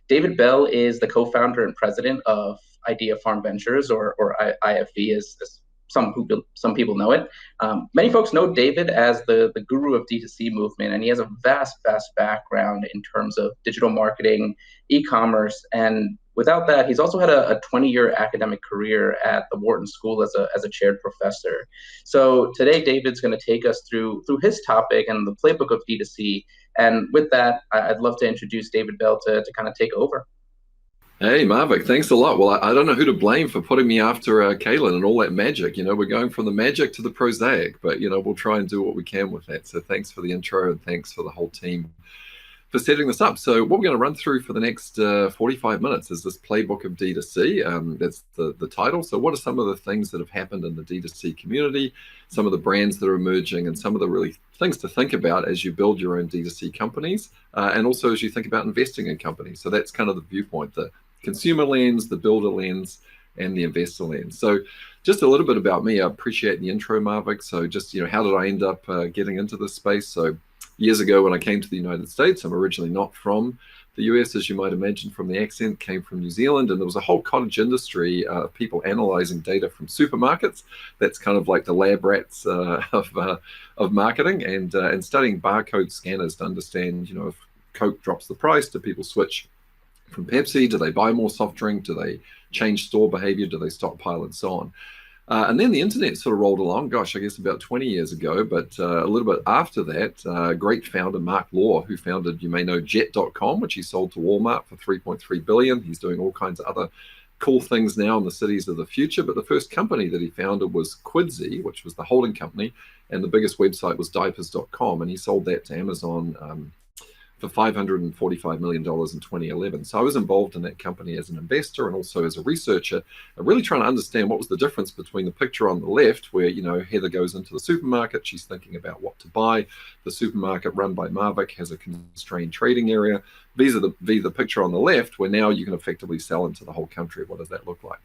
David Bell is the co-founder and president of Idea Farm Ventures, or IFV, as some people know it. Many folks know David as the guru of D2C movement, and he has a vast background in terms of digital marketing, e-commerce, and without that, he's also had a 20-year academic career at the Wharton School as a chaired professor. So today, David's going to take us through his topic and the playbook of D2C. And with that, I'd love to introduce David Bell to kind of take over. Hey, Marvick, thanks a lot. Well, I don't know who to blame for putting me after Kaylin and all that magic. We're going from the magic to the prosaic, but, we'll try and do what we can with that. So thanks for the intro and thanks for the whole team for setting this up. So what we're going to run through for the next 45 minutes is this playbook of D2C. That's the title. So what are some of the things that have happened in the D2C community, some of the brands that are emerging, and some of the really things to think about as you build your own D2C companies, and also as you think about investing in companies. So that's kind of the viewpoint, the consumer lens, the builder lens, and the investor lens. So just a little bit about me. I appreciate the intro, Marvick. So just, how did I end up getting into this space? So years ago when I came to the United States, I'm originally not from the US, as you might imagine from the accent, came from New Zealand, and there was a whole cottage industry of people analyzing data from supermarkets. That's kind of like the lab rats of marketing, and studying barcode scanners to understand, if Coke drops the price, do people switch from Pepsi? Do they buy more soft drink? Do they change store behavior? Do they stockpile, and so on? And then the internet sort of rolled along, gosh, I guess about 20 years ago, but a little bit after that, great founder Mark Law, who founded, you may know, Jet.com, which he sold to Walmart for $3.3 billion. He's doing all kinds of other cool things now in the cities of the future. But the first company that he founded was Quidsy, which was the holding company, and the biggest website was diapers.com, and he sold that to Amazon for $545 million in 2011. So I was involved in that company as an investor and also as a researcher, really trying to understand what was the difference between the picture on the left, where, Heather goes into the supermarket, she's thinking about what to buy. The supermarket run by Marvick has a constrained trading area. The picture on the left, where now you can effectively sell into the whole country. What does that look like?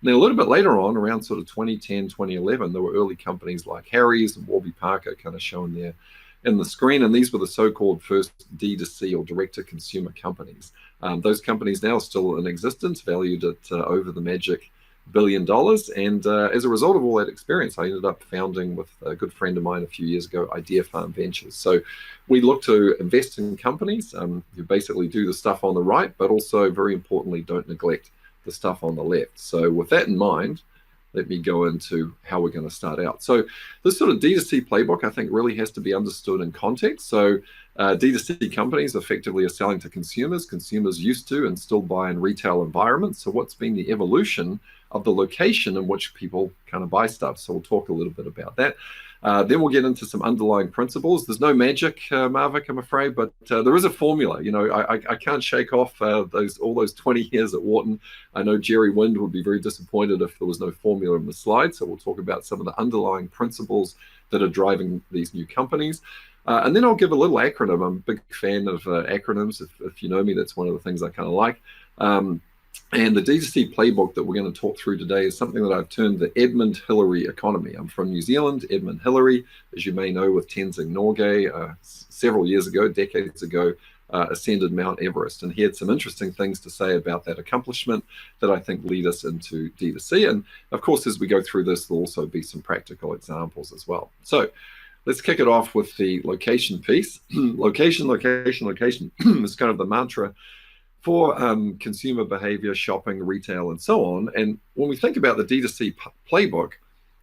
Now, a little bit later on, around sort of 2010, 2011, there were early companies like Harry's and Warby Parker kind of shown there in the screen, and these were the so-called first D2C or direct-to-consumer companies. Those companies now still in existence, valued at over the magic $1 billion. And as a result of all that experience, I ended up founding with a good friend of mine a few years ago, Idea Farm Ventures. So we look to invest in companies. You basically do the stuff on the right, but also, very importantly, don't neglect the stuff on the left. So with that in mind, let me go into how we're going to start out. So this sort of D2C playbook, I think, really has to be understood in context. So D2C companies effectively are selling to consumers. Consumers used to and still buy in retail environments. So what's been the evolution of the location in which people kind of buy stuff? So we'll talk a little bit about that. Then we'll get into some underlying principles. There's no magic, Marvick, I'm afraid, but there is a formula. I can't shake off all those 20 years at Wharton. I know Jerry Wind would be very disappointed if there was no formula in the slide. So we'll talk about some of the underlying principles that are driving these new companies. And then I'll give a little acronym. I'm a big fan of acronyms. If you know me, that's one of the things I kind of like. And the D2C playbook that we're going to talk through today is something that I've termed the Edmund Hillary economy. I'm from New Zealand. Edmund Hillary, as you may know, with Tenzing Norgay, several years ago, decades ago, ascended Mount Everest. And he had some interesting things to say about that accomplishment that I think lead us into D2C. And of course, as we go through this, there'll also be some practical examples as well. So let's kick it off with the location piece. Location is kind of the mantra for consumer behavior, shopping, retail, and so on. And when we think about the D2C playbook,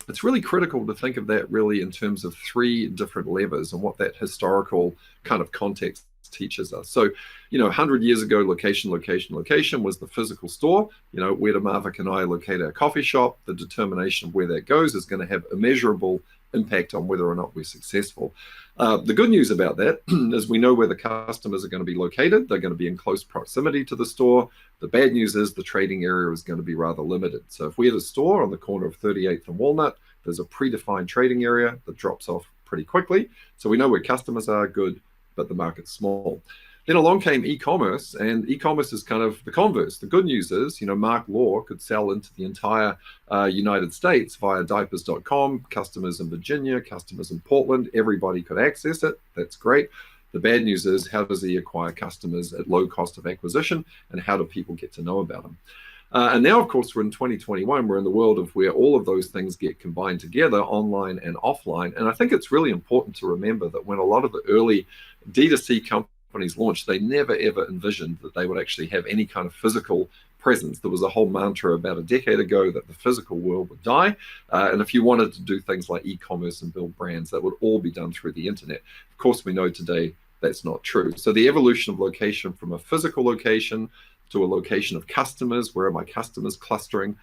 it's really critical to think of that really in terms of three different levers and what that historical kind of context teaches us. So, 100 years ago, location was the physical store. Where do Marvick and I locate our coffee shop? The determination of where that goes is going to have immeasurable impact on whether or not we're successful. The good news about that is we know where the customers are going to be located. They're going to be in close proximity to the store. The bad news is the trading area is going to be rather limited. So if we had a store on the corner of 38th and Walnut, there's a predefined trading area that drops off pretty quickly. So we know where customers are, good, but the market's small. Then along came e-commerce, and e-commerce is kind of the converse. The good news is, Mark Law could sell into the entire United States via diapers.com, customers in Virginia, customers in Portland, everybody could access it. That's great. The bad news is, how does he acquire customers at low cost of acquisition, and how do people get to know about him? And now, of course, we're in 2021. We're in the world of where all of those things get combined together, online and offline. And I think it's really important to remember that when a lot of the early D2C companies launched, they never, ever envisioned that they would actually have any kind of physical presence. There was a whole mantra about a decade ago that the physical world would die. And if you wanted to do things like e-commerce and build brands, that would all be done through the internet. Of course, we know today that's not true. So the evolution of location from a physical location to a location of customers, where are my customers clustering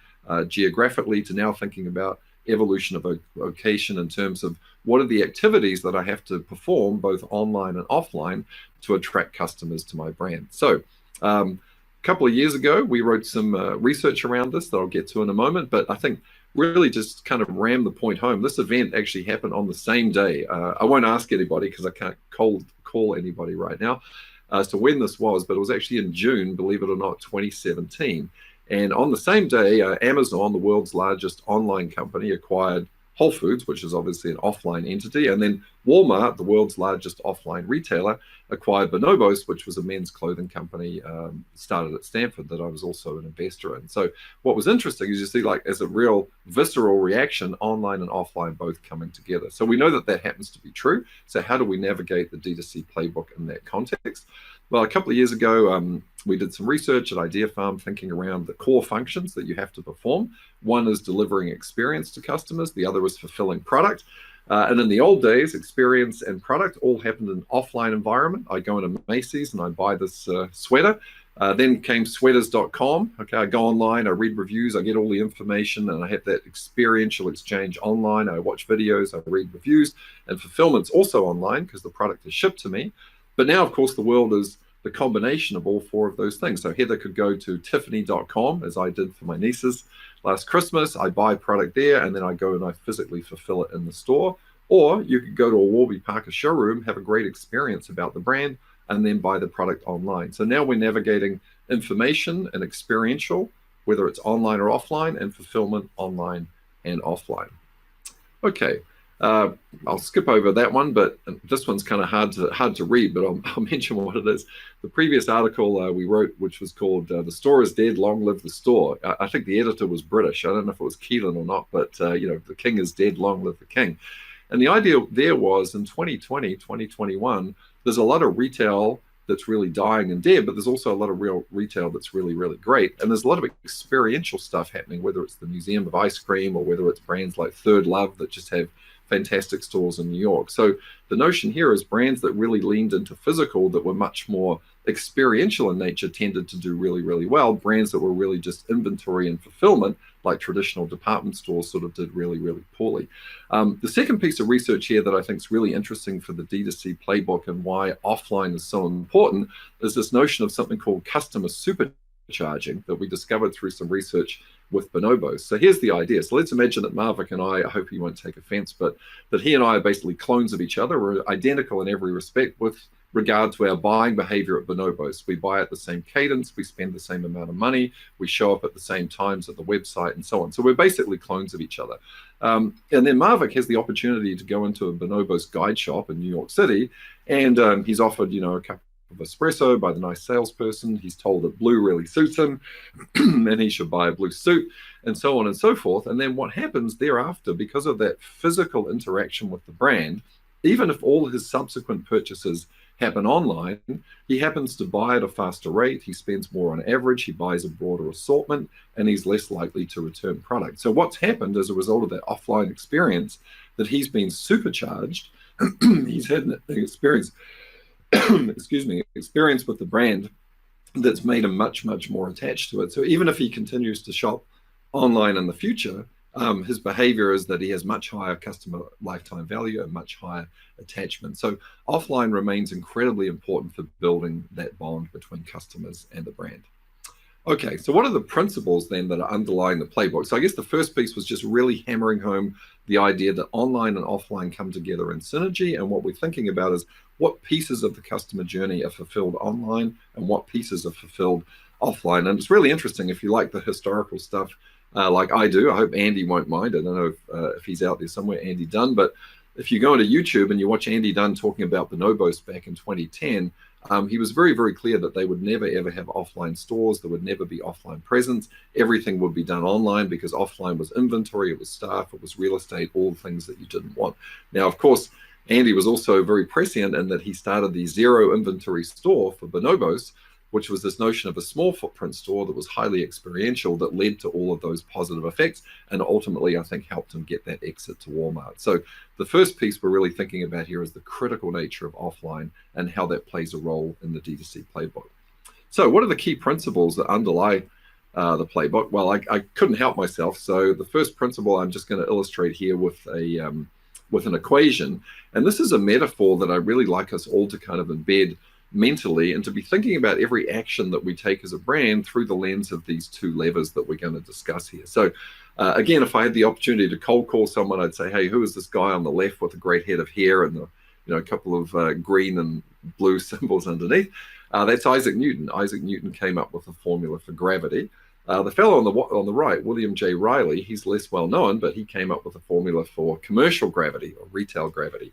geographically, to now thinking about evolution of a location in terms of what are the activities that I have to perform both online and offline to attract customers to my brand. So a couple of years ago, we wrote some research around this that I'll get to in a moment, but I think really just kind of ram the point home. This event actually happened on the same day. I won't ask anybody because I can't call anybody right now as to when this was, but it was actually in June, believe it or not, 2017. And on the same day, Amazon, the world's largest online company, acquired Whole Foods, which is obviously an offline entity. And then Walmart, the world's largest offline retailer, acquired Bonobos, which was a men's clothing company started at Stanford that I was also an investor in. So what was interesting is you see, like, as a real visceral reaction, online and offline both coming together. So we know that that happens to be true. So how do we navigate the D2C playbook in that context? Well, a couple of years ago, we did some research at Idea Farm thinking around the core functions that you have to perform. One is delivering experience to customers. The other is fulfilling product. And in the old days, experience and product all happened in an offline environment. I go into Macy's and I buy this sweater. Then came sweaters.com. Okay, I go online, I read reviews, I get all the information, and I have that experiential exchange online. I watch videos, I read reviews, and fulfillment's also online because the product is shipped to me. But now, of course, the world is the combination of all four of those things. So Heather could go to Tiffany.com, as I did for my nieces last Christmas. I buy product there, and then I go and I physically fulfill it in the store. Or you could go to a Warby Parker showroom, have a great experience about the brand, and then buy the product online. So now we're navigating information and experiential, whether it's online or offline, and fulfillment online and offline. Okay. I'll skip over that one, but this one's kind of hard to read, but I'll mention what it is. The previous article we wrote, which was called "The Store is Dead, Long Live the Store." I think the editor was British. I don't know if it was Keelan or not, but the king is dead, long live the king. And the idea there was in 2020, 2021, there's a lot of retail that's really dying and dead, but there's also a lot of real retail that's really, really great. And there's a lot of experiential stuff happening, whether it's the Museum of Ice Cream or whether it's brands like Third Love that just have fantastic stores in New York. So the notion here is brands that really leaned into physical, that were much more experiential in nature, tended to do really, really well. Brands that were really just inventory and fulfillment, like traditional department stores, sort of did really, really poorly. The second piece of research here that I think is really interesting for the D2C playbook and why offline is so important is this notion of something called customer supercharging that we discovered through some research with Bonobos. So here's the idea. So let's imagine that Marvick and I hope he won't take offense, but that he and I are basically clones of each other. We're identical in every respect with regard to our buying behavior at Bonobos. We buy at the same cadence, we spend the same amount of money, we show up at the same times at the website, and so on. So we're basically clones of each other. And then Marvick has the opportunity to go into a Bonobos guide shop in New York City, and he's offered, a couple of espresso by the nice salesperson. He's told that blue really suits him and he should buy a blue suit, and so on and so forth. And then what happens thereafter, because of that physical interaction with the brand, even if all his subsequent purchases happen online, he happens to buy at a faster rate, he spends more on average, he buys a broader assortment, and he's less likely to return product. So what's happened as a result of that offline experience, that he's been supercharged, he's had an experience experience with the brand that's made him much, much more attached to it. So even if he continues to shop online in the future, his behavior is that he has much higher customer lifetime value and much higher attachment. So offline remains incredibly important for building that bond between customers and the brand. Okay, so what are the principles then that are underlying the playbook? So I guess the first piece was just really hammering home the idea that online and offline come together in synergy. And what we're thinking about is what pieces of the customer journey are fulfilled online and what pieces are fulfilled offline. And it's really interesting if you like the historical stuff like I do. I hope Andy won't mind. I don't know if he's out there somewhere, Andy Dunn, but if you go into YouTube and you watch Andy Dunn talking about bonobos back in 2010, he was very, very clear that they would never, ever have offline stores. There would never be offline presence. Everything would be done online because offline was inventory, it was staff, it was real estate, all the things that you didn't want. Now, of course, Andy was also very prescient in that he started the zero inventory store for bonobos, which was this notion of a small footprint store that was highly experiential that led to all of those positive effects and ultimately, I think, helped him get that exit to Walmart. So the first piece we're really thinking about here is the critical nature of offline and how that plays a role in the D2C playbook. So what are the key principles that underlie the playbook? Well, I couldn't help myself. So the first principle I'm just going to illustrate here with an equation. And this is a metaphor that I really like us all to kind of embed mentally and to be thinking about every action that we take as a brand through the lens of these two levers that we're going to discuss here. So again, if I had the opportunity to cold call someone, I'd say, hey, who is this guy on the left with a great head of hair and a couple of green and blue symbols underneath? That's Isaac Newton. Isaac Newton came up with a formula for gravity. The fellow on the right, William J. Riley, he's less well known, but he came up with a formula for commercial gravity or retail gravity.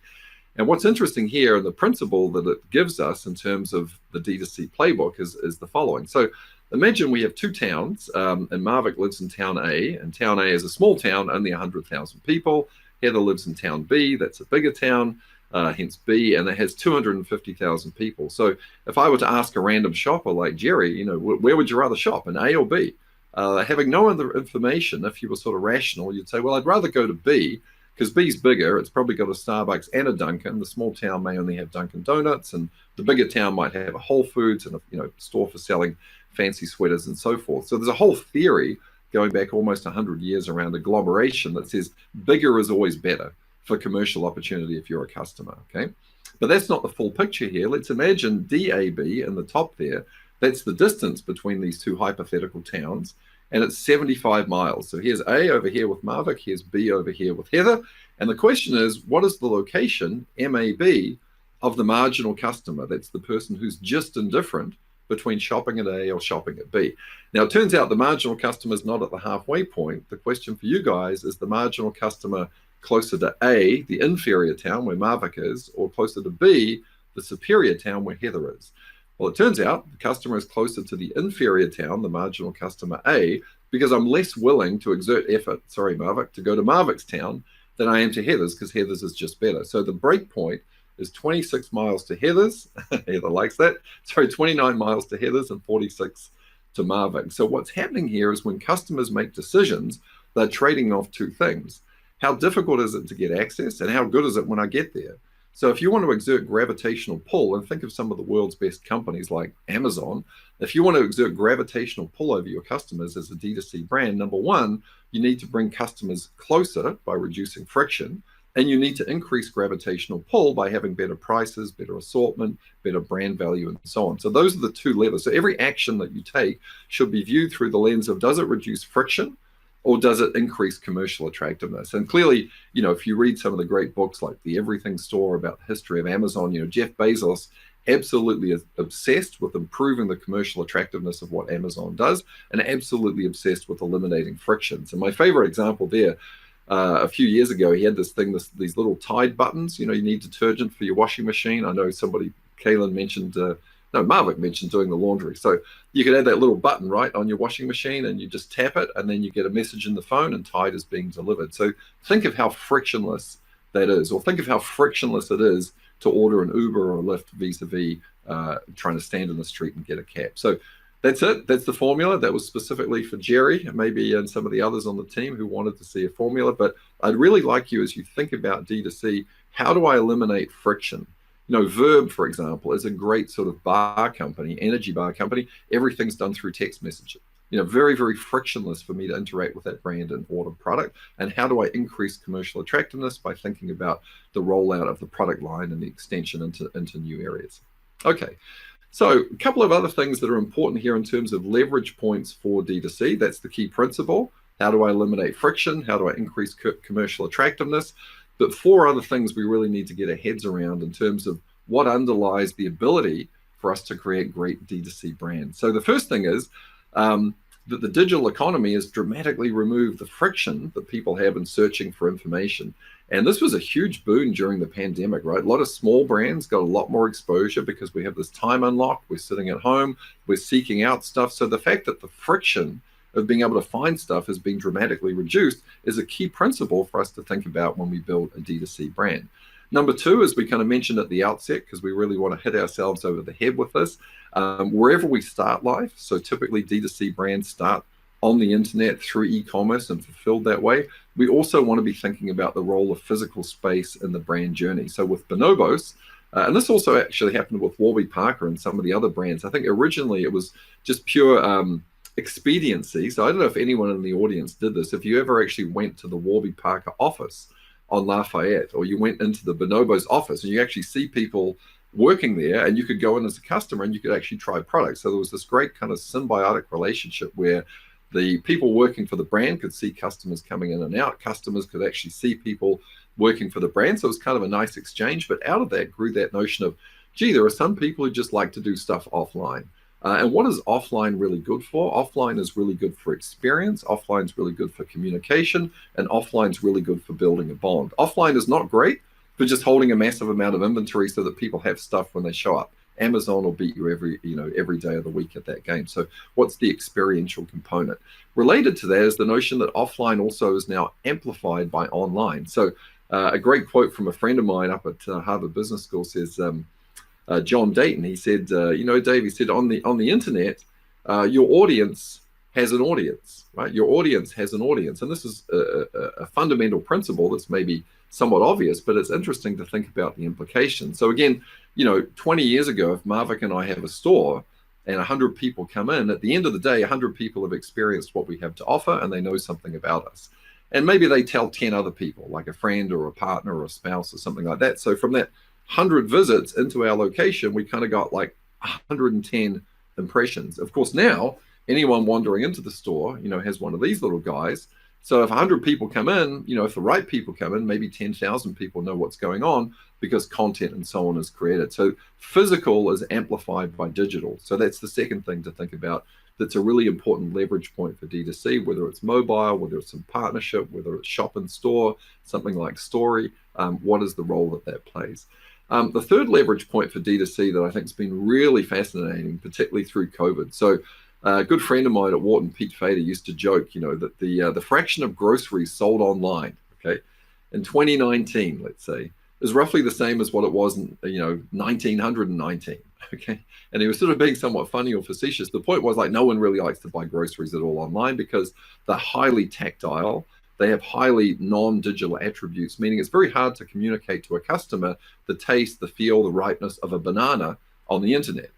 And what's interesting here, and the principle that it gives us in terms of the D2C playbook is the following. So imagine we have two towns, and Marvick lives in town A, and town A is a small town, only 100,000 people. Heather lives in town B, that's a bigger town, hence B, and it has 250,000 people. So if I were to ask a random shopper like Jerry, where would you rather shop, in A or B? Having no other information, if you were sort of rational, you'd say, well, I'd rather go to B, because B's bigger. It's probably got a Starbucks and a Dunkin'. The small town may only have Dunkin' Donuts, and the bigger town might have a Whole Foods and a store for selling fancy sweaters and so forth. So there's a whole theory going back almost 100 years around agglomeration that says bigger is always better for commercial opportunity if you're a customer, okay? But that's not the full picture here. Let's imagine DAB in the top there. That's the distance between these two hypothetical towns, and it's 75 miles. So here's A over here with Marvick, here's B over here with Heather. And the question is, what is the location, MAB, of the marginal customer? That's the person who's just indifferent between shopping at A or shopping at B. Now, it turns out the marginal customer is not at the halfway point. The question for you guys is the marginal customer closer to A, the inferior town where Marvick is, or closer to B, the superior town where Heather is? Well, it turns out the customer is closer to the inferior town, the marginal customer A, because I'm less willing to exert effort, sorry, Marvick, to go to Marvick's town than I am to Heather's, because Heather's is just better. So the break point is 26 miles to Heather's. Heather likes that. Sorry, 29 miles to Heather's and 46 to Marvick. So what's happening here is when customers make decisions, they're trading off two things. How difficult is it to get access, and how good is it when I get there? So if you want to exert gravitational pull, and think of some of the world's best companies like Amazon, if you want to exert gravitational pull over your customers as a D2C brand, number one, you need to bring customers closer by reducing friction, and you need to increase gravitational pull by having better prices, better assortment, better brand value, and so on. So those are the two levers. So every action that you take should be viewed through the lens of, does it reduce friction? Or does it increase commercial attractiveness? And clearly, if you read some of the great books like The Everything Store about the history of Amazon, Jeff Bezos absolutely is obsessed with improving the commercial attractiveness of what Amazon does, and absolutely obsessed with eliminating frictions. And my favorite example there, a few years ago, he had these little Tide buttons. You need detergent for your washing machine. I know Kaylin mentioned, Marvick mentioned doing the laundry. So you could add that little button right on your washing machine, and you just tap it, and then you get a message in the phone, and Tide is being delivered. So think of how frictionless that is, or think of how frictionless it is to order an Uber or a Lyft vis-a-vis trying to stand in the street and get a cab. So that's it. That's the formula. That was specifically for Jerry, maybe, and some of the others on the team who wanted to see a formula. But I'd really like you, as you think about D2C, how do I eliminate friction? Verb, for example, is a great sort of bar company, energy bar company. Everything's done through text messaging. Very, very frictionless for me to interact with that brand and order product. And how do I increase commercial attractiveness? By thinking about the rollout of the product line and the extension into new areas. Okay, so a couple of other things that are important here in terms of leverage points for D2C. That's the key principle. How do I eliminate friction? How do I increase commercial attractiveness? But four other things we really need to get our heads around in terms of what underlies the ability for us to create great D2C brands. So the first thing is that the digital economy has dramatically removed the friction that people have in searching for information. And this was a huge boon during the pandemic, right? A lot of small brands got a lot more exposure because we have this time unlock. We're sitting at home, we're seeking out stuff. So the fact that the friction of being able to find stuff has been dramatically reduced is a key principle for us to think about when we build a D2C brand. Number two, as we kind of mentioned at the outset, because we really want to hit ourselves over the head with this, wherever we start life, so typically D2C brands start on the internet through e-commerce and fulfilled that way, we also want to be thinking about the role of physical space in the brand journey. So with Bonobos, and this also actually happened with Warby Parker and some of the other brands, I think originally it was just pure expediency. So I don't know if anyone in the audience did this. If you ever actually went to the Warby Parker office on Lafayette, or you went into the Bonobos office and you actually see people working there, and you could go in as a customer and you could actually try products. So there was this great kind of symbiotic relationship where the people working for the brand could see customers coming in and out. Customers could actually see people working for the brand. So it was kind of a nice exchange. But out of that grew that notion of, gee, there are some people who just like to do stuff offline. And what is offline really good for? Offline is really good for experience. Offline is really good for communication. And offline is really good for building a bond. Offline is not great for just holding a massive amount of inventory so that people have stuff when they show up. Amazon will beat you every day of the week at that game. So what's the experiential component? Related to that is the notion that offline also is now amplified by online. So a great quote from a friend of mine up at Harvard Business School says, John Dayton, he said, Dave, he said, on the internet, your audience has an audience, right? Your audience has an audience. And this is a fundamental principle that's maybe somewhat obvious, but it's interesting to think about the implications. So again, 20 years ago, if Marvik and I have a store and 100 people come in, at the end of the day, 100 people have experienced what we have to offer and they know something about us. And maybe they tell 10 other people, like a friend or a partner or a spouse or something like that. So from that 100 visits into our location, we kind of got like 110 impressions. Of course, now anyone wandering into the store, has one of these little guys. So if 100 people come in, if the right people come in, maybe 10,000 people know what's going on because content and so on is created. So physical is amplified by digital. So that's the second thing to think about. That's a really important leverage point for D2C, whether it's mobile, whether it's in partnership, whether it's shop in store, something like Story. What is the role that plays? The third leverage point for D2C that I think has been really fascinating, particularly through COVID. So a good friend of mine at Wharton, Pete Fader, used to joke, that the fraction of groceries sold online, okay, in 2019, let's say, is roughly the same as what it was in 1919, okay. And he was sort of being somewhat funny or facetious. The point was, like, no one really likes to buy groceries at all online because they're highly tactile. They have highly non-digital attributes, meaning it's very hard to communicate to a customer the taste, the feel, the ripeness of a banana on the internet.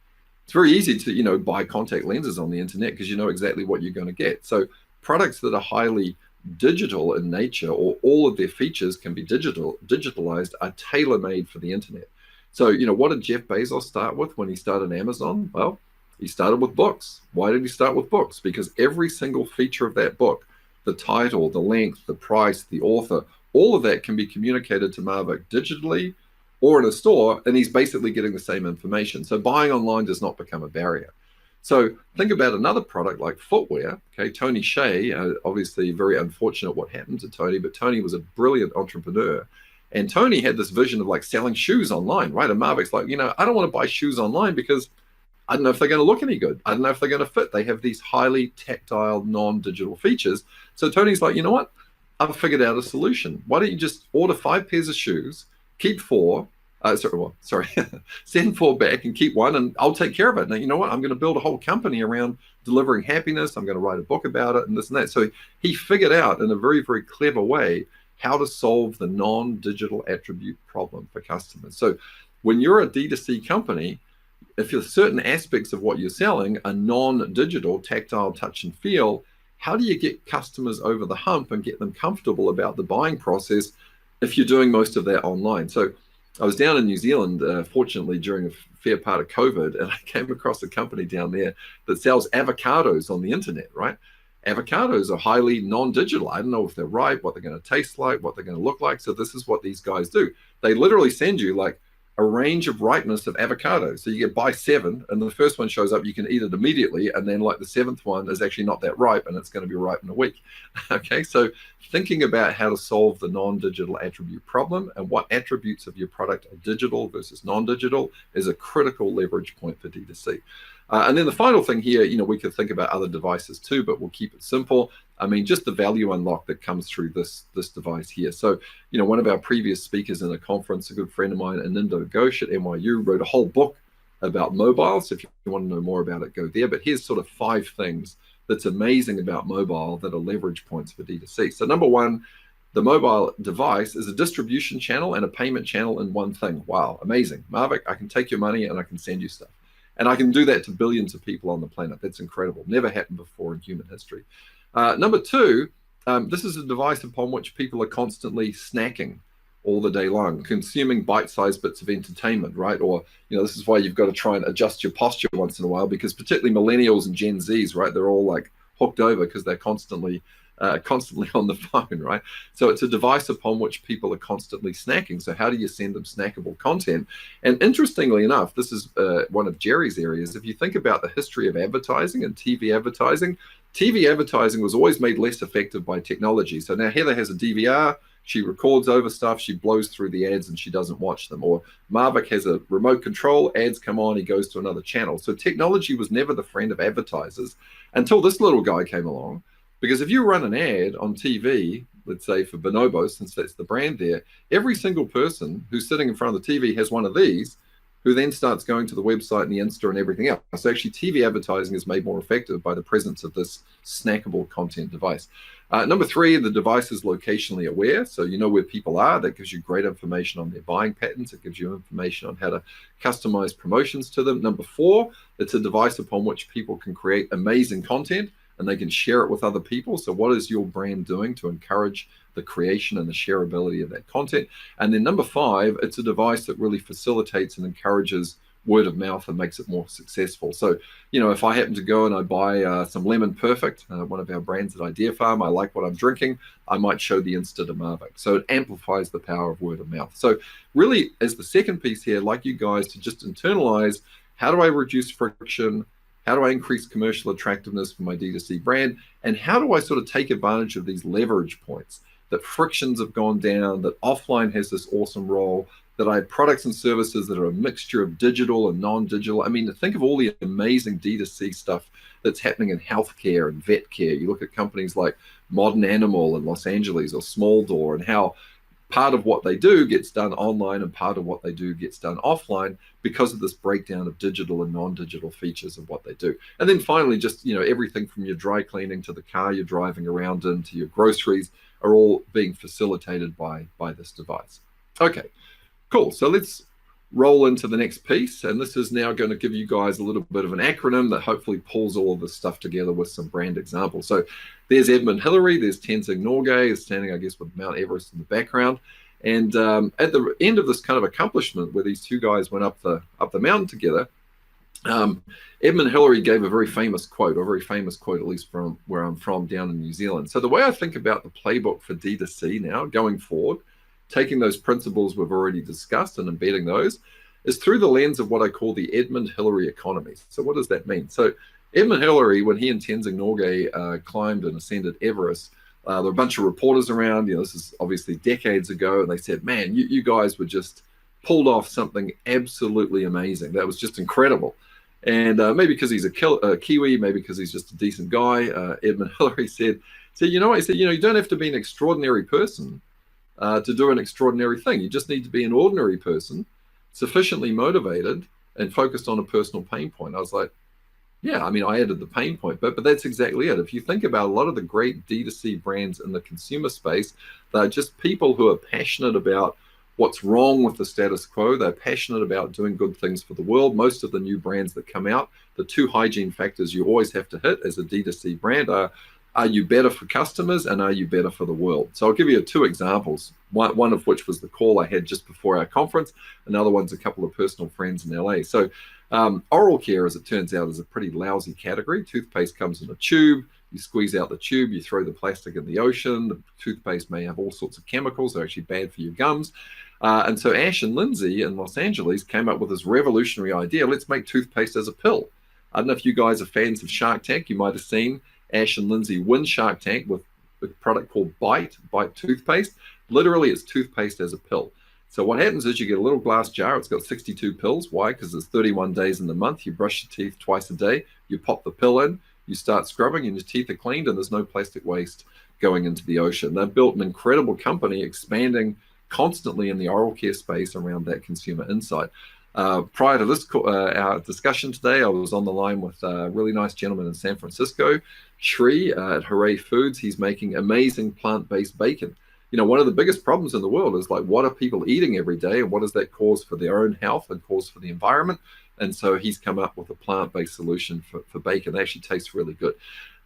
It's very easy to, buy contact lenses on the internet because you know exactly what you're going to get. So products that are highly digital in nature, or all of their features can be digitalized, are tailor-made for the internet. So, what did Jeff Bezos start with when he started Amazon? Well, he started with books. Why did he start with books? Because every single feature of that book, the title, the length, the price, the author, all of that can be communicated to Marvik digitally or in a store, and he's basically getting the same information. So buying online does not become a barrier. So think about another product like footwear. Okay, Tony Hsieh, obviously very unfortunate what happened to Tony, but Tony was a brilliant entrepreneur. And Tony had this vision of like selling shoes online, right? And Marvik's like, I don't want to buy shoes online because I don't know if they're going to look any good. I don't know if they're going to fit. They have these highly tactile, non-digital features. So Tony's like, you know what? I've figured out a solution. Why don't you just order 5 pairs of shoes, keep 4, send 4 back and keep 1, and I'll take care of it. Now, you know what? I'm going to build a whole company around delivering happiness. I'm going to write a book about it and this and that. So he figured out in a very, very clever way how to solve the non-digital attribute problem for customers. So when you're a D2C company, if you're certain aspects of what you're selling are non-digital, tactile, touch and feel, how do you get customers over the hump and get them comfortable about the buying process if you're doing most of that online? So I was down in New Zealand, fortunately, during a fair part of COVID, and I came across a company down there that sells avocados on the internet, right? Avocados are highly non-digital. I don't know if they're ripe, what they're going to taste like, what they're going to look like. So this is what these guys do. They literally send you like a range of ripeness of avocados. So you get buy 7, and the first one shows up, you can eat it immediately, and then like the 7th one is actually not that ripe, and it's going to be ripe in a week. Okay, so thinking about how to solve the non-digital attribute problem and what attributes of your product are digital versus non-digital is a critical leverage point for D2C. And then the final thing here, we could think about other devices too, but we'll keep it simple. I mean, just the value unlock that comes through this device here. So, one of our previous speakers in a conference, a good friend of mine, Anindo Ghosh at NYU, wrote a whole book about mobile. So if you want to know more about it, go there. But here's sort of 5 things that's amazing about mobile that are leverage points for D2C. So number 1, the mobile device is a distribution channel and a payment channel in one thing. Wow, amazing. Marvick, I can take your money and I can send you stuff. And I can do that to billions of people on the planet. That's incredible. Never happened before in human history. Number 2, this is a device upon which people are constantly snacking all the day long, consuming bite-sized bits of entertainment, right? Or, this is why you've got to try and adjust your posture once in a while, because particularly millennials and Gen Zs, right? They're all like hooked over because they're constantly on the phone, right? So it's a device upon which people are constantly snacking. So how do you send them snackable content? And interestingly enough, this is one of Jerry's areas. If you think about the history of advertising and TV advertising was always made less effective by technology. So now Heather has a DVR, she records over stuff, she blows through the ads and she doesn't watch them. Or Marvick has a remote control, ads come on, he goes to another channel. So technology was never the friend of advertisers until this little guy came along. Because if you run an ad on TV, let's say for Bonobo, since that's the brand there, every single person who's sitting in front of the TV has one of these, who then starts going to the website and the Insta and everything else. So actually TV advertising is made more effective by the presence of this snackable content device. Number 3, the device is locationally aware. So you know where people are. That gives you great information on their buying patterns. It gives you information on how to customize promotions to them. Number 4, it's a device upon which people can create amazing content and they can share it with other people. So what is your brand doing to encourage the creation and the shareability of that content? And then number 5, it's a device that really facilitates and encourages word of mouth and makes it more successful. So, if I happen to go and I buy some Lemon Perfect, one of our brands at Idea Farm, I like what I'm drinking, I might show the Insta to Marvick. So it amplifies the power of word of mouth. So really, as the second piece here, I'd like you guys to just internalize, how do I reduce friction? How do I increase commercial attractiveness for my D2C brand? And how do I sort of take advantage of these leverage points, that frictions have gone down, that offline has this awesome role, that I have products and services that are a mixture of digital and non-digital. I mean, think of all the amazing D2C stuff that's happening in healthcare and vet care. You look at companies like Modern Animal in Los Angeles or Small Door, and how part of what they do gets done online and part of what they do gets done offline because of this breakdown of digital and non-digital features of what they do. And then finally, just, everything from your dry cleaning to the car you're driving around in to your groceries are all being facilitated by this device. Okay, cool. So let's roll into the next piece. And this is now going to give you guys a little bit of an acronym that hopefully pulls all of this stuff together with some brand examples. So there's Edmund Hillary, there's Tenzing Norgay, is standing, I guess, with Mount Everest in the background. And at the end of this kind of accomplishment, where these two guys went up the mountain together, Edmund Hillary gave a very famous quote, at least from where I'm from, down in New Zealand. So the way I think about the playbook for D2C now, going forward, taking those principles we've already discussed and embedding those, is through the lens of what I call the Edmund Hillary Economies. So what does that mean? So Edmund Hillary, when he and Tenzing Norgay climbed and ascended Everest, there were a bunch of reporters around. This is obviously decades ago, and they said, man, you guys were just pulled off something absolutely amazing. That was just incredible. And maybe because he's a Kiwi, maybe because he's just a decent guy, Edmund Hillary said, you don't have to be an extraordinary person to do an extraordinary thing. You just need to be an ordinary person, sufficiently motivated and focused on a personal pain point. I was like, yeah, I mean, I added the pain point, but that's exactly it. If you think about a lot of the great D2C brands in the consumer space, they're just people who are passionate about what's wrong with the status quo. They're passionate about doing good things for the world. Most of the new brands that come out, the 2 hygiene factors you always have to hit as a D2C brand are you better for customers and are you better for the world? So I'll give you 2 examples, one of which was the call I had just before our conference. Another one's a couple of personal friends in LA. So oral care, as it turns out, is a pretty lousy category. Toothpaste comes in a tube. You squeeze out the tube, you throw the plastic in the ocean. The toothpaste may have all sorts of chemicals that are actually bad for your gums. And so Ash and Lindsay in Los Angeles came up with this revolutionary idea. Let's make toothpaste as a pill. I don't know if you guys are fans of Shark Tank. You might have seen Ash and Lindsay win Shark Tank with a product called Bite toothpaste. Literally, it's toothpaste as a pill. So what happens is you get a little glass jar. It's got 62 pills. Why? Because there's 31 days in the month. You brush your teeth twice a day. You pop the pill in. You start scrubbing, and your teeth are cleaned, and there's no plastic waste going into the ocean. They've built an incredible company, expanding constantly in the oral care space around that consumer insight. Prior to this our discussion today, I was on the line with a really nice gentleman in San Francisco, Shri at Hooray Foods. He's making amazing plant-based bacon. You know, one of the biggest problems in the world is like, what are people eating every day, and what does that cause for their own health and cause for the environment? And so he's come up with a plant-based solution for bacon. It actually tastes really good.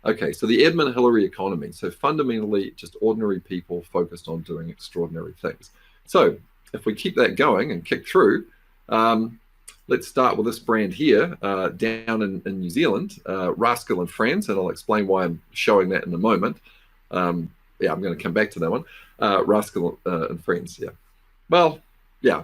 Okay, so the Edmund Hillary economy. So fundamentally, just ordinary people focused on doing extraordinary things. So if we keep that going and kick through, let's start with this brand here down in New Zealand, Rascal and Friends, and I'll explain why I'm showing that in a moment. Yeah, I'm going to come back to that one. Rascal and Friends, yeah. Well, yeah,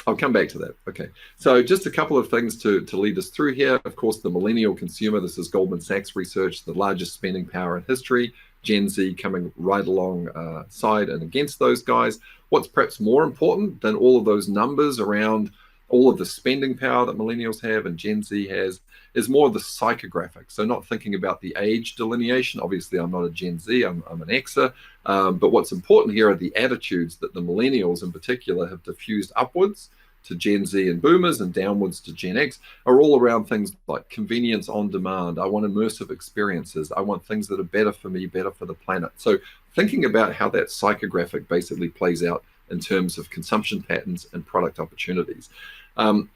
I'll come back to that. Okay, so just a couple of things to lead us through here. Of course, the millennial consumer. This is Goldman Sachs research, the largest spending power in history. Gen Z coming right alongside and against those guys. What's perhaps more important than all of those numbers around all of the spending power that millennials have and Gen Z has is more of the psychographic. So not thinking about the age delineation. Obviously, I'm not a Gen Z, I'm an Xer. But what's important here are the attitudes that the millennials in particular have diffused upwards to Gen Z and boomers and downwards to Gen X are all around things like convenience on demand. I want immersive experiences. I want things that are better for me, better for the planet. So thinking about how that psychographic basically plays out in terms of consumption patterns and product opportunities.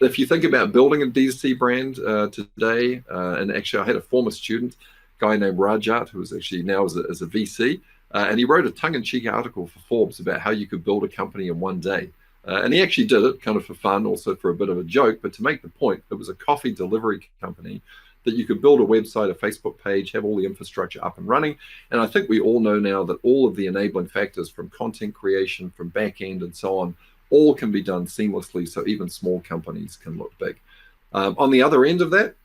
If you think about building a DTC brand today, and actually I had a former student, a guy named Rajat, who is actually now as a VC, and he wrote a tongue-in-cheek article for Forbes about how you could build a company in one day. And he actually did it kind of for fun, also for a bit of a joke, but to make the point, it was a coffee delivery company that you could build a website, a Facebook page, have all the infrastructure up and running. And I think we all know now that all of the enabling factors from content creation, from back end and so on, all can be done seamlessly, so even small companies can look big. On the other end of that,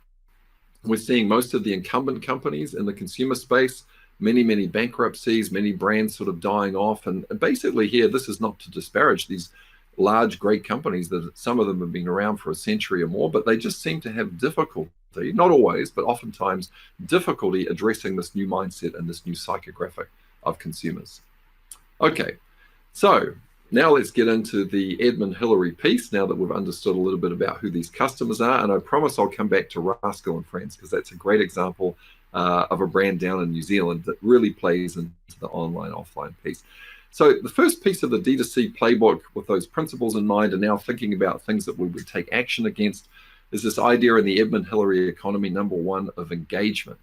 we're seeing most of the incumbent companies in the consumer space, many bankruptcies, many brands sort of dying off. And basically here, this is not to disparage these large, great companies that some of them have been around for a century or more, but they just seem to have difficulty, not always, but oftentimes difficulty addressing this new mindset and this new psychographic of consumers. Okay, so now let's get into the Edmund Hillary piece, now that we've understood a little bit about who these customers are. And I promise I'll come back to Rascal and Friends, because that's a great example of a brand down in New Zealand that really plays into the online, offline piece. So the first piece of the D2C playbook with those principles in mind and now thinking about things that we would take action against is this idea in the Edmund Hillary economy, number one, of engagement.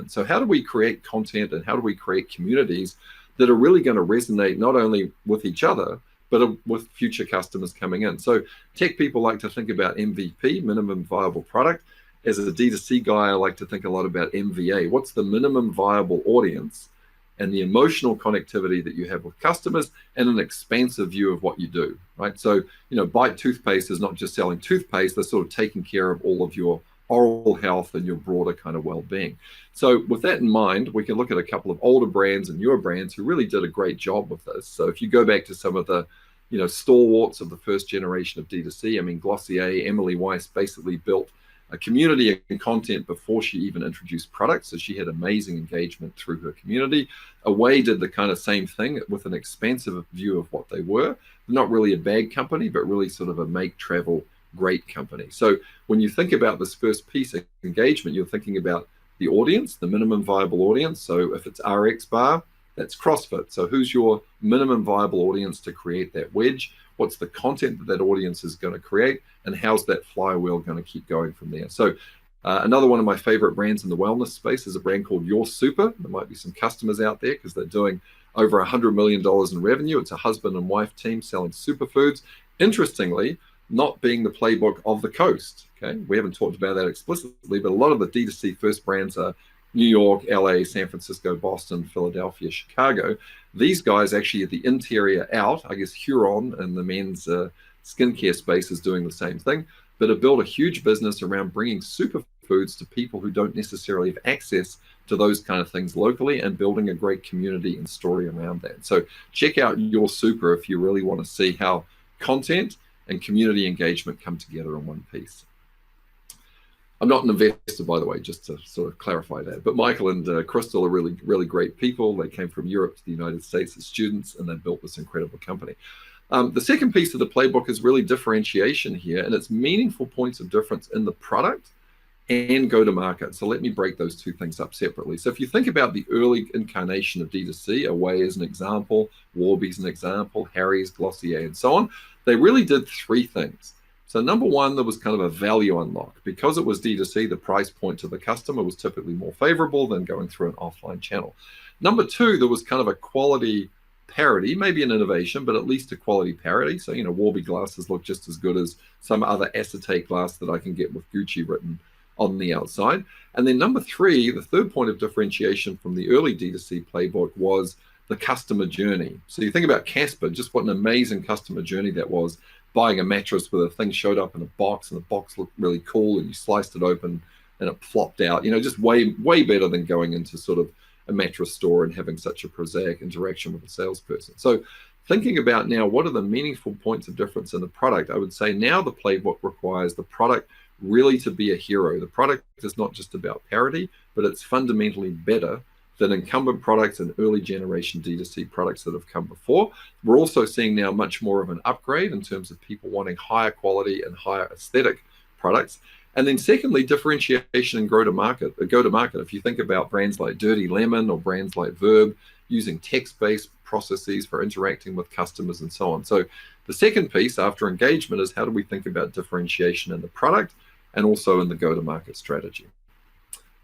So how do we create content and how do we create communities that are really going to resonate not only with each other, but with future customers coming in? So tech people like to think about MVP, minimum viable product. As a D2C guy, I like to think a lot about MVA. What's the minimum viable audience and the emotional connectivity that you have with customers and an expansive view of what you do, right? So, you know, Bite Toothpaste is not just selling toothpaste, they're sort of taking care of all of your oral health and your broader kind of well-being. So with that in mind, we can look at a couple of older brands and newer brands who really did a great job with this. So if you go back to some of the, you know, stalwarts of the first generation of D2C, I mean, Glossier, Emily Weiss basically built a community and content before she even introduced products. So she had amazing engagement through her community. Away did the kind of same thing with an expansive view of what they were. Not really a bag company, but really sort of a make travel great company. So when you think about this first piece of engagement, you're thinking about the audience, the minimum viable audience. So if it's RX bar, that's CrossFit. So who's your minimum viable audience to create that wedge? What's the content that that audience is going to create? And how's that flywheel going to keep going from there? So another one of my favorite brands in the wellness space is a brand called Your Super. There might be some customers out there because they're doing over $100 million in revenue. It's a husband and wife team selling superfoods. Interestingly, not being the playbook of the coast. Okay, we haven't talked about that explicitly, but a lot of the D2C first brands are New York, LA, San Francisco, Boston, Philadelphia, Chicago. These guys actually at the interior out, I guess Huron and the men's skincare space is doing the same thing, but have built a huge business around bringing superfoods to people who don't necessarily have access to those kind of things locally, and building a great community and story around that. So check out Your Super if you really want to see how content and community engagement come together in one piece. I'm not an investor, by the way, just to sort of clarify that. But Michael and Crystal are really, really great people. They came from Europe to the United States as students, and they built this incredible company. The second piece of the playbook is really differentiation here, and it's meaningful points of difference in the product and go to market. So let me break those two things up separately. So if you think about the early incarnation of D2C, Away as an example, Warby's an example, Harry's, Glossier, and so on, they really did three things. So number one, there was kind of a value unlock. Because it was D2C, the price point to the customer was typically more favorable than going through an offline channel. Number two, there was kind of a quality parity, maybe an innovation, but at least a quality parity. So, you know, Warby glasses look just as good as some other acetate glass that I can get with Gucci written on the outside. And then number three, the third point of differentiation from the early D2C playbook was the customer journey. So you think about Casper, just what an amazing customer journey that was. Buying a mattress where the thing showed up in a box and the box looked really cool and you sliced it open and it plopped out, you know, just way better than going into sort of a mattress store and having such a prosaic interaction with a salesperson. So thinking about now, what are the meaningful points of difference in the product? I would say now the playbook requires the product really to be a hero. The product is not just about parity, but it's fundamentally better than incumbent products and early generation D2C products that have come before. We're also seeing now much more of an upgrade in terms of people wanting higher quality and higher aesthetic products. And then secondly, differentiation and go to market. If you think about brands like Dirty Lemon or brands like Verb, using text-based processes for interacting with customers and so on. So the second piece after engagement is how do we think about differentiation in the product and also in the go-to-market strategy.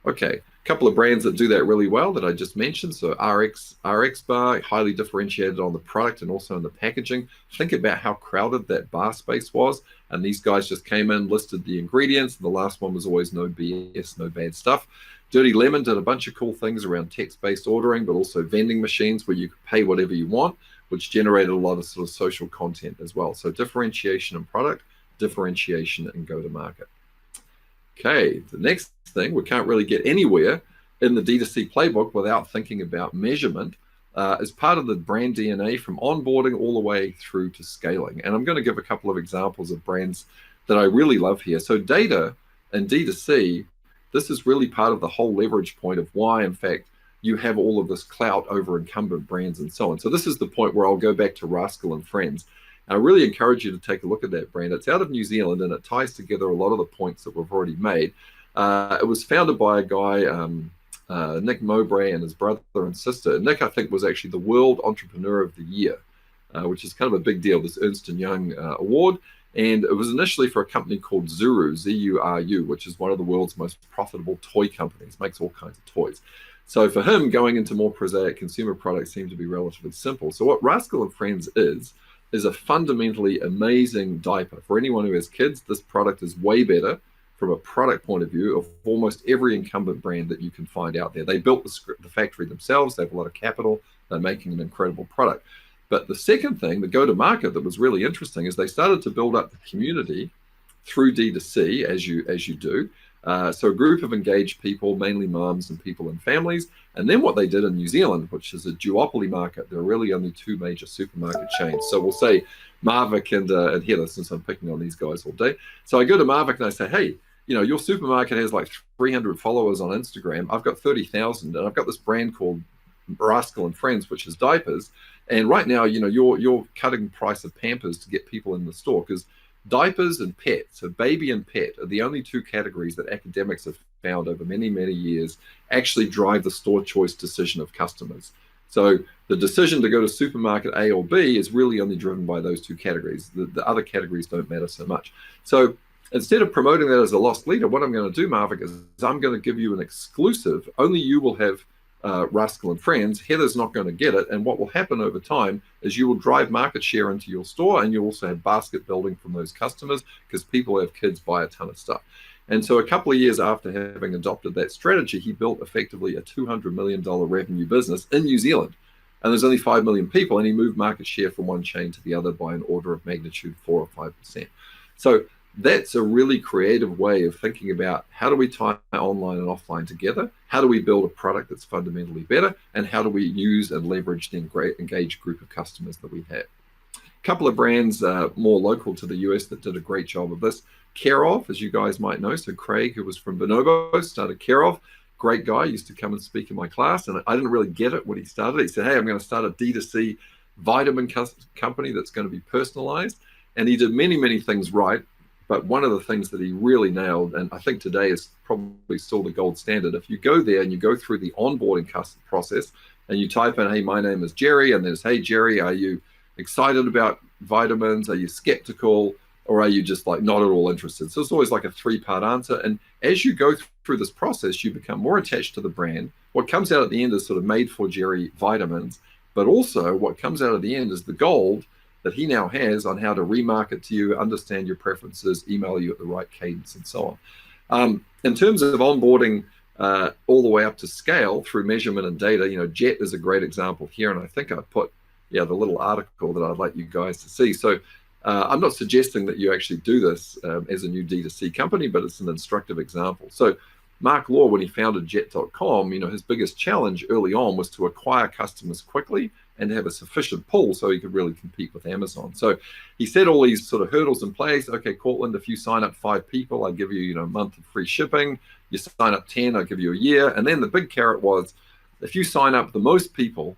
Okay, a couple of brands that do that really well that I just mentioned. So RX Bar, highly differentiated on the product and also in the packaging. Think about how crowded that bar space was. And these guys just came in, listed the ingredients. And the last one was always no BS, no bad stuff. Dirty Lemon did a bunch of cool things around text-based ordering, but also vending machines where you could pay whatever you want, which generated a lot of sort of social content as well. So differentiation in product, differentiation in go-to-market. Okay, the next thing, we can't really get anywhere in the D2C playbook without thinking about measurement as part of the brand DNA from onboarding all the way through to scaling. And I'm going to give a couple of examples of brands that I really love here. So data and D2C, this is really part of the whole leverage point of why, in fact, you have all of this clout over incumbent brands and so on. So this is the point where I'll go back to Rascal and Friends. I really encourage you to take a look at that brand. It's out of New Zealand and it ties together a lot of the points that we've already made. It was founded by a guy, Nick Mowbray, and his brother and sister. Nick, I think, was actually the World Entrepreneur of the Year, which is kind of a big deal, this Ernst & Young award. And it was initially for a company called Zuru, Z-U-R-U, which is one of the world's most profitable toy companies, makes all kinds of toys. So for him, going into more prosaic consumer products seemed to be relatively simple. So what Rascal and Friends is a fundamentally amazing diaper. For anyone who has kids, this product is way better from a product point of view of almost every incumbent brand that you can find out there. They built the factory themselves. They have a lot of capital. They're making an incredible product. But the second thing, the go-to-market that was really interesting is they started to build up the community through D2C, as you do. So a group of engaged people, mainly moms and people in families. And then what they did in New Zealand, which is a duopoly market, there are really only two major supermarket chains. So we'll say Marvick and Heather, since I'm picking on these guys all day. So I go to Marvick and I say, hey, you know, your supermarket has like 300 followers on Instagram. I've got 30,000 and I've got this brand called Rascal and Friends, which is diapers. And right now, you know, you're cutting the price of Pampers to get people in the store because diapers and pet, so baby and pet, are the only two categories that academics have found over many, many years actually drive the store choice decision of customers. So the decision to go to supermarket A or B is really only driven by those two categories. The other categories don't matter so much. So instead of promoting that as a lost leader, what I'm going to do, Marvick, is I'm going to give you an exclusive. Only you will have Rascal and Friends. Heather's not going to get it. And what will happen over time is you will drive market share into your store and you also have basket building from those customers because people who have kids buy a ton of stuff. And so a couple of years after having adopted that strategy, he built effectively a $200 million revenue business in New Zealand. And there's only 5 million people, and he moved market share from one chain to the other by an order of magnitude 4 or 5%. So that's a really creative way of thinking about how do we tie online and offline together? How do we build a product that's fundamentally better? And how do we use and leverage the engaged group of customers that we have? A couple of brands more local to the US that did a great job of this. Care Of, as you guys might know. So Craig, who was from Bonobo, started Care Of. Great guy, used to come and speak in my class, and I didn't really get it when he started. He said, hey, I'm going to start a D2C vitamin company that's going to be personalized. And he did many, many things right. But one of the things that he really nailed, and I think today is probably still the gold standard, if you go there and you go through the onboarding process and you type in, hey, my name is Jerry, and there's, hey, Jerry, are you excited about vitamins? Are you skeptical? Or are you just like not at all interested? So it's always like a 3-part answer. And as you go through this process, you become more attached to the brand. What comes out at the end is sort of made for Jerry vitamins, but also what comes out at the end is the gold that he now has on how to remarket to you, understand your preferences, email you at the right cadence, and so on. In terms of onboarding all the way up to scale through measurement and data, Jet is a great example here. And I think I put, the little article that I'd like you guys to see. So I'm not suggesting that you actually do this as a new D2C company, but it's an instructive example. So Mark Law, when he founded Jet.com, his biggest challenge early on was to acquire customers quickly and have a sufficient pull so he could really compete with Amazon. So he set all these sort of hurdles in place. Okay, Cortland, if you sign up 5 people, I give you, a month of free shipping. You sign up 10, I give you a year. And then the big carrot was, if you sign up the most people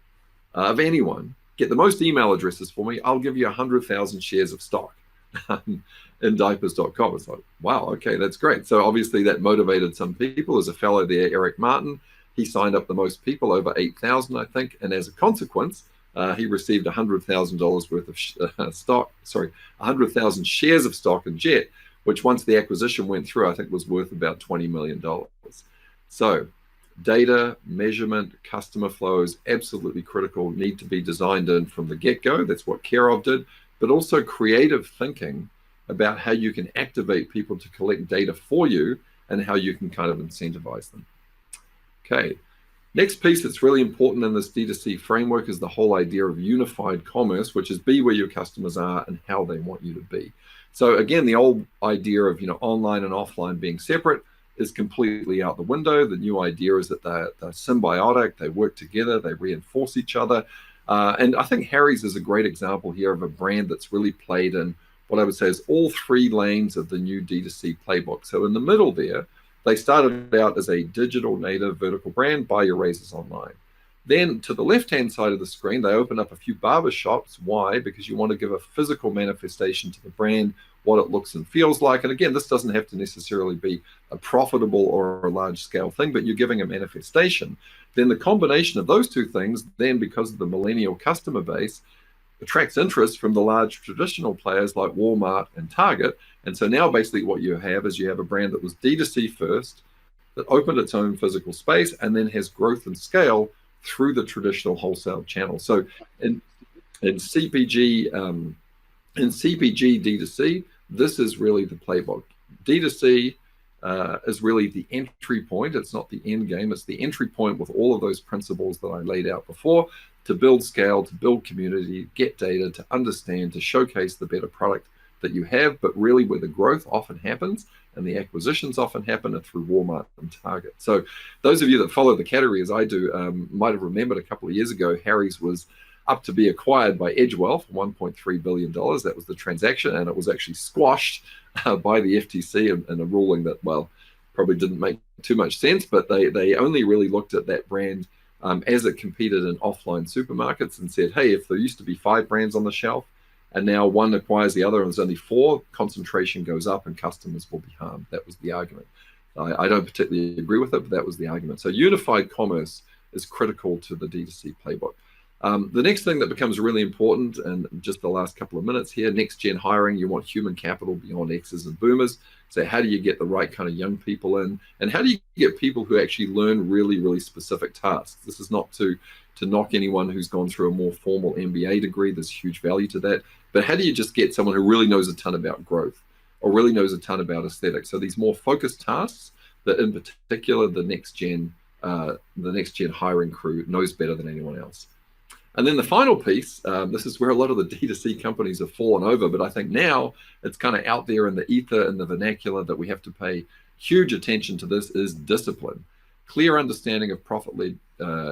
of anyone, get the most email addresses for me, I'll give you 100,000 shares of stock in diapers.com. It's like, wow, okay, that's great. So obviously that motivated some people. There's a fellow there, Eric Martin. He signed up the most people, over 8,000, I think. And as a consequence, he received $100,000 worth of stock, 100,000 shares of stock in Jet, which once the acquisition went through, I think was worth about $20 million. So data, measurement, customer flows, absolutely critical, need to be designed in from the get-go. That's what Care Of did, but also creative thinking about how you can activate people to collect data for you and how you can kind of incentivize them. Okay, next piece that's really important in this D2C framework is the whole idea of unified commerce, which is be where your customers are and how they want you to be. So again, the old idea of online and offline being separate is completely out the window. The new idea is that they're symbiotic, they work together, they reinforce each other. And I think Harry's is a great example here of a brand that's really played in what I would say is all 3 lanes of the new D2C playbook. So in the middle there, they started out as a digital native vertical brand, buy your razors online. Then to the left-hand side of the screen, they open up a few barber shops. Why? Because you want to give a physical manifestation to the brand, what it looks and feels like. And again, this doesn't have to necessarily be a profitable or a large-scale thing, but you're giving a manifestation. Then the combination of those 2 things, then because of the millennial customer base, attracts interest from the large traditional players like Walmart and Target. And so now basically what you have is you have a brand that was D2C first, that opened its own physical space, and then has growth and scale through the traditional wholesale channel. So in CPG D2C, this is really the playbook. D2C is really the entry point. It's not the end game. It's the entry point with all of those principles that I laid out before to build scale, to build community, get data, to understand, to showcase the better product that you have, but really where the growth often happens and the acquisitions often happen are through Walmart and Target. So those of you that follow the category as I do might have remembered a couple of years ago, Harry's was up to be acquired by Edgewell for $1.3 billion. That was the transaction, and it was actually squashed by the FTC in a ruling that, well, probably didn't make too much sense, but they only really looked at that brand as it competed in offline supermarkets and said, hey, if there used to be 5 brands on the shelf and now one acquires the other and there's only 4, concentration goes up and customers will be harmed. That was the argument. I don't particularly agree with it, but that was the argument. So unified commerce is critical to the D2C playbook. The next thing that becomes really important, and just the last couple of minutes here, next gen hiring, you want human capital beyond X's and boomers. So how do you get the right kind of young people in? And how do you get people who actually learn really, really specific tasks? This is not to knock anyone who's gone through a more formal MBA degree. There's huge value to that. But how do you just get someone who really knows a ton about growth? or really knows a ton about aesthetics. So these more focused tasks that in particular the next gen hiring crew knows better than anyone else. And then the final piece, this is where a lot of the D2C companies have fallen over, but I think now it's kind of out there in the ether and the vernacular that we have to pay huge attention to. This is discipline, clear understanding of profit-led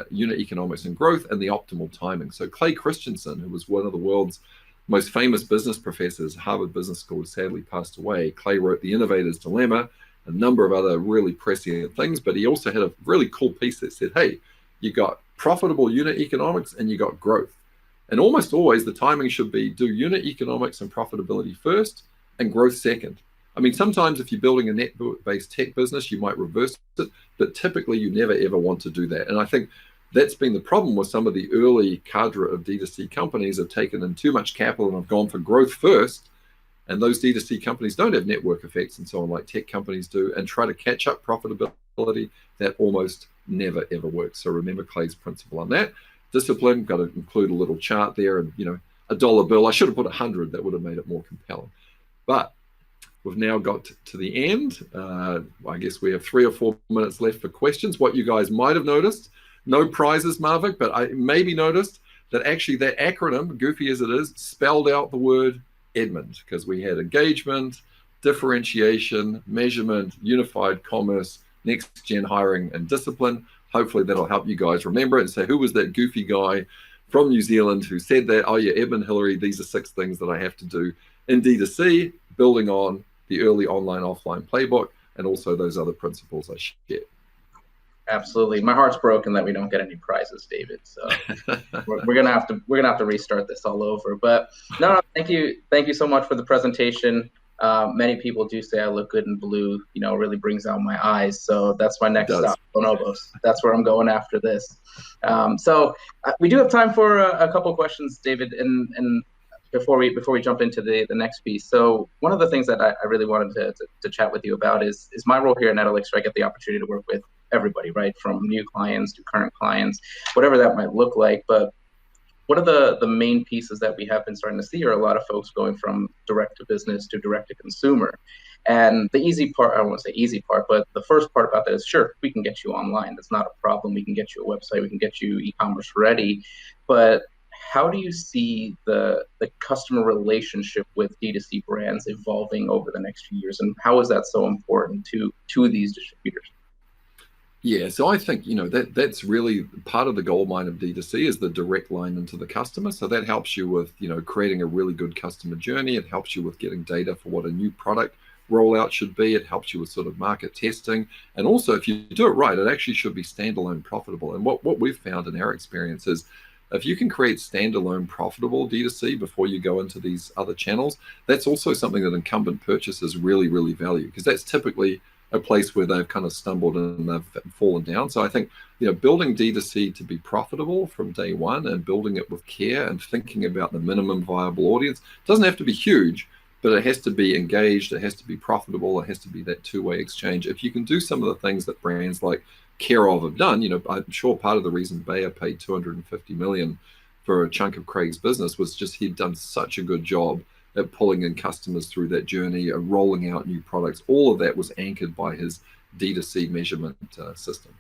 unit economics and growth, and the optimal timing. So Clay Christensen, who was one of the world's most famous business professors, Harvard Business School, sadly passed away. Clay wrote The Innovator's Dilemma, a number of other really prescient things, but he also had a really cool piece that said, hey, you got profitable unit economics and you got growth. And almost always the timing should be do unit economics and profitability first and growth second. I mean, sometimes if you're building a net-based tech business, you might reverse it, but typically you never ever want to do that. And I think that's been the problem with some of the early cadre of D2C companies have taken in too much capital and have gone for growth first. And those D2C companies don't have network effects and so on like tech companies do, and try to catch up profitability. That almost never ever works. So remember Clay's principle on that. Discipline, got to include a little chart there, and a dollar bill. I should have put 100. That would have made it more compelling. But we've now got to the end. I guess we have 3 or 4 minutes left for questions. What you guys might have noticed, no prizes, Marvik, but I maybe noticed that actually that acronym, goofy as it is, spelled out the word Edmund, because we had engagement, differentiation, measurement, unified commerce, next gen hiring, and discipline. Hopefully that'll help you guys remember it and say, who was that goofy guy from New Zealand who said that? Oh yeah, Edmund Hillary. These are 6 things that I have to do in D2C, building on the early online offline playbook and also those other principles I shared. Absolutely. My heart's broken that we don't get any prizes, David. So we're gonna have to restart this all over. But no, thank you so much for the presentation. Many people do say I look good in blue. It really brings out my eyes. So that's my next stop, bonobos. That's where I'm going after this. So we do have time for a couple of questions, David, and before we jump into the next piece. So one of the things that I really wanted to chat with you about is my role here at NetElixir. I get the opportunity to work with everybody, right, from new clients to current clients, whatever that might look like. But one of the main pieces that we have been starting to see are a lot of folks going from direct to business to direct to consumer. And the easy part, I don't want to say easy part, but the first part about that is, sure, we can get you online. That's not a problem. We can get you a website. We can get you e-commerce ready. But how do you see the customer relationship with D2C brands evolving over the next few years? And how is that so important to these distributors? Yeah, so I think, that's really part of the goldmine of D2C is the direct line into the customer. So that helps you with, creating a really good customer journey. It helps you with getting data for what a new product rollout should be. It helps you with sort of market testing. And also, if you do it right, it actually should be standalone profitable. And what we've found in our experience is if you can create standalone profitable D2C before you go into these other channels, that's also something that incumbent purchasers really, really value, because that's typically a place where they've kind of stumbled and they've fallen down. So I think, building D2C to be profitable from day one and building it with care and thinking about the minimum viable audience doesn't have to be huge, but it has to be engaged. It has to be profitable. It has to be that two-way exchange. If you can do some of the things that brands like Care of have done, I'm sure part of the reason Bayer paid $250 million for a chunk of Craig's business was just he'd done such a good job at pulling in customers through that journey, rolling out new products. All of that was anchored by his D2C measurement system.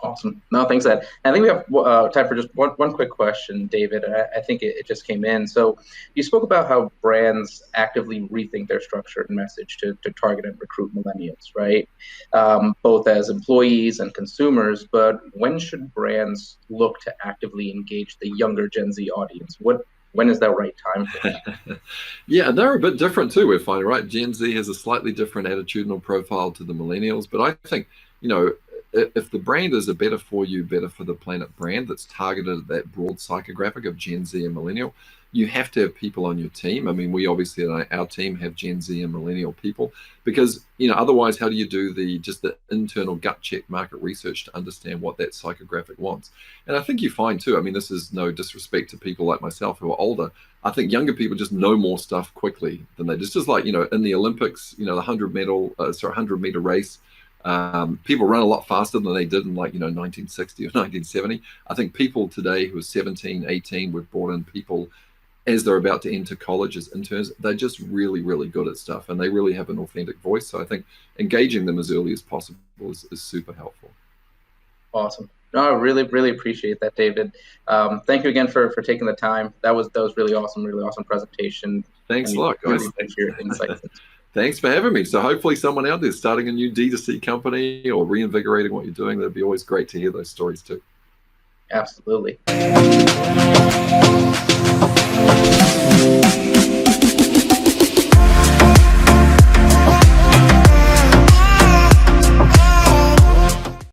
Awesome. No, thanks, Ed. I think we have time for just one quick question, David. I think it just came in. So you spoke about how brands actively rethink their structure and message to target and recruit millennials, right? Both as employees and consumers. But when should brands look to actively engage the younger Gen Z audience? When is that right time for that? Yeah, they're a bit different too, we're finding, right? Gen Z has a slightly different attitudinal profile to the millennials. But I think, if the brand is a better for you, better for the planet brand that's targeted at that broad psychographic of Gen Z and millennial, you have to have people on your team. I mean, we obviously, our team have Gen Z and millennial people because, otherwise how do you do the internal gut check market research to understand what that psychographic wants? And I think you find too, I mean, this is no disrespect to people like myself who are older. I think younger people just know more stuff quickly than they just like, in the Olympics, the 100-meter race, people run a lot faster than they did in 1960 or 1970. I think people today who are 17, 18, we've brought in people as they're about to enter colleges, interns, they're just really, really good at stuff, and they really have an authentic voice. So I think engaging them as early as possible is super helpful. Awesome. No, I really, really appreciate that, David. Thank you again for taking the time. That was really awesome presentation. Thanks a lot, guys. Really your insights. Thanks for having me. So hopefully someone out there starting a new D2C company or reinvigorating what you're doing, that'd be always great to hear those stories too. Absolutely.